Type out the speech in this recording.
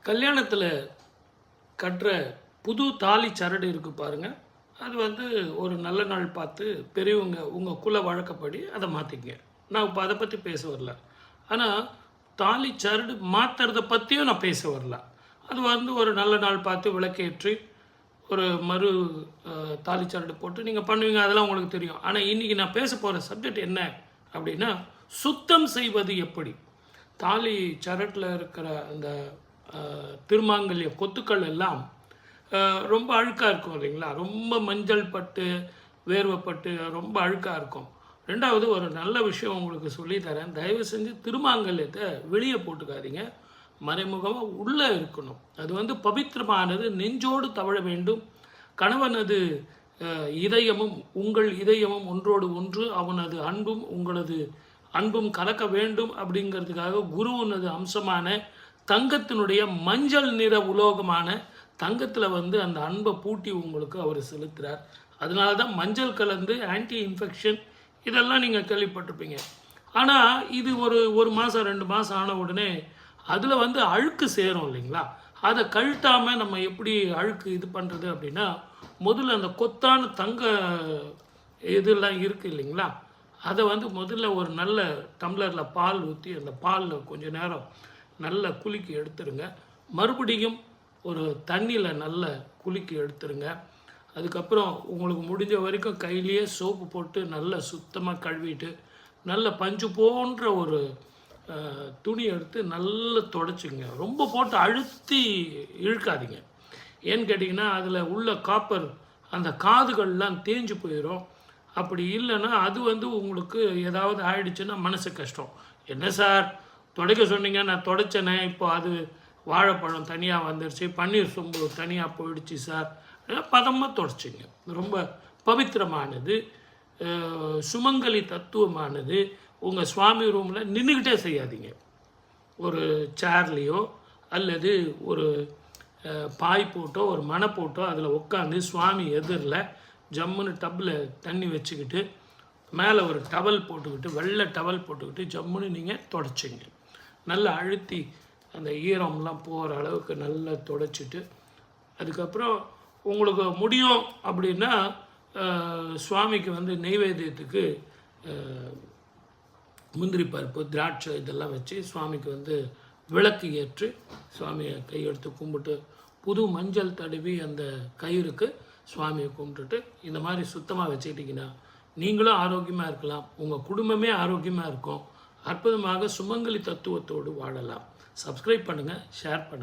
கல்யாணத்தில் கட்டுற புது தாலி சரடு இருக்குது பாருங்கள். அது ஒரு நல்ல நாள் பார்த்து பெரியவங்க உங்கள் குல வழக்கப்படி அதை மாற்றிக்கங்க. நான் இப்போ அதை பற்றி பேச வரல. ஆனால் தாலி சரடு மாற்றுறத பற்றியும் நான் பேச வரல. அது ஒரு நல்ல நாள் பார்த்து விளக்கேற்றி ஒரு தாலி சரடு போட்டு நீங்கள் பண்ணுவீங்க, அதெல்லாம் உங்களுக்கு தெரியும். ஆனால் இன்றைக்கி நான் பேச போகிற சப்ஜெக்ட் என்ன அப்படின்னா, சுத்தம் செய்வது எப்படி. தாலி சரட்டில் இருக்கிற அந்த திருமாங்கல்ய கொத்துக்கள் எல்லாம் ரொம்ப அழுக்காக இருக்கும் இல்லைங்களா. ரொம்ப மஞ்சள் பட்டு வேர்வைப்பட்டு ரொம்ப அழுக்காக இருக்கும். ரெண்டாவது ஒரு நல்ல விஷயம் உங்களுக்கு சொல்லித்தரேன். தயவு செஞ்சு திருமாங்கல்யத்தை வெளியே போட்டுக்காதீங்க, மறைமுகமாக உள்ளே இருக்கணும். அது பவித்திரமானது, நெஞ்சோடு தவழ வேண்டும். கணவனது இதயமும் உங்கள் இதயமும் ஒன்றோடு ஒன்று, அவனது அன்பும் உங்களது அன்பும் கலக்க வேண்டும் அப்படிங்கிறதுக்காக குருவினது அம்சமான தங்கத்தினுடைய மஞ்சள் நிற உலோகமான தங்கத்தில் அந்த அன்பை பூட்டி உங்களுக்கு அவர் செலுத்துகிறார். அதனால தான் மஞ்சள் கலந்து ஆன்டி இன்ஃபெக்ஷன் இதெல்லாம் நீங்கள் கேள்விப்பட்டிருப்பீங்க. ஆனால் இது ஒரு மாதம் 2 மாதம் ஆன உடனே அதில் அழுக்கு சேரும் இல்லைங்களா. அதை கழட்டாமல் நம்ம எப்படி அழுக்கு இது பண்ணுறது அப்படின்னா, முதல்ல அந்த கொத்தான தங்க இதெல்லாம் இருக்குது இல்லைங்களா, அதை முதல்ல ஒரு நல்ல டம்ளரில் பால் ஊற்றி அந்த பாலில் கொஞ்சம் நேரம் நல்லா குலுக்கி எடுத்துருங்க. மறுபடியும் ஒரு தண்ணியில் நல்ல குலுக்கி எடுத்துருங்க. அதுக்கப்புறம் உங்களுக்கு முடிஞ்ச வரைக்கும் கையிலேயே சோப்பு போட்டு நல்லா சுத்தமாக கழுவிட்டு நல்ல பஞ்சு போன்ற ஒரு துணி எடுத்து நல்லா தொடச்சிங்க. ரொம்ப போட்டு அழுத்தி இழுக்காதீங்க. ஏன்னு கேட்டிங்கன்னா அதில் உள்ள காப்பர் அந்த காதுகள்லாம் தேஞ்சு போயிடும். அப்படி இல்லைன்னா அது உங்களுக்கு ஏதாவது ஆயிடுச்சுன்னா மனசு கஷ்டம். என்ன சார் துடைக்க சொன்னீங்க, நான் துடைச்சேனே, இப்போ அது வாழைப்பழம் தனியாக வந்துடுச்சு, பன்னீர் சொம்பு தனியாக போயிடுச்சு சார். பதமாக துடைச்சிங்க. ரொம்ப பவித்திரமானது, சுமங்கலி தத்துவமானது. உங்கள் சுவாமி ரூமில் நின்றுக்கிட்டே செய்யாதீங்க. ஒரு சேர்லேயோ அல்லது ஒரு பாய் போட்டோ ஒரு மனை போட்டோ அதில் உட்காந்து சுவாமி எதிரில் ஜம்முன்னு டப்பில் தண்ணி வச்சுக்கிட்டு மேலே ஒரு டவல் போட்டுக்கிட்டு வெள்ளை டவல் போட்டுக்கிட்டு ஜம்முன்னு நீங்கள் தொடச்சிங்க. நல்லா அழுத்தி அந்த ஈரம்லாம் போகிற அளவுக்கு நல்லா தொடச்சிட்டு, அதுக்கப்புறம் உங்களுக்கு முடியும் அப்படின்னா சுவாமிக்கு நெய்வேத்தியத்துக்கு முந்திரி பருப்பு திராட்சை இதெல்லாம் வச்சு சுவாமிக்கு விளக்கு ஏற்றி சுவாமியை கையெடுத்து கும்பிட்டு புது மஞ்சள் தடவி அந்த கயிறுக்கு சுவாமியை கும்பிட்டுட்டு இந்த மாதிரி சுத்தமாக வச்சுக்கிட்டிங்கன்னா நீங்களும் ஆரோக்கியமாக இருக்கலாம், உங்கள் குடும்பமே ஆரோக்கியமாக இருக்கும். அற்புதமாக சுமங்கலி தத்துவத்தோடு வாழலாம். சப்ஸ்கிரைப் பண்ணுங்கள், ஷேர் பண்ணுங்கள்.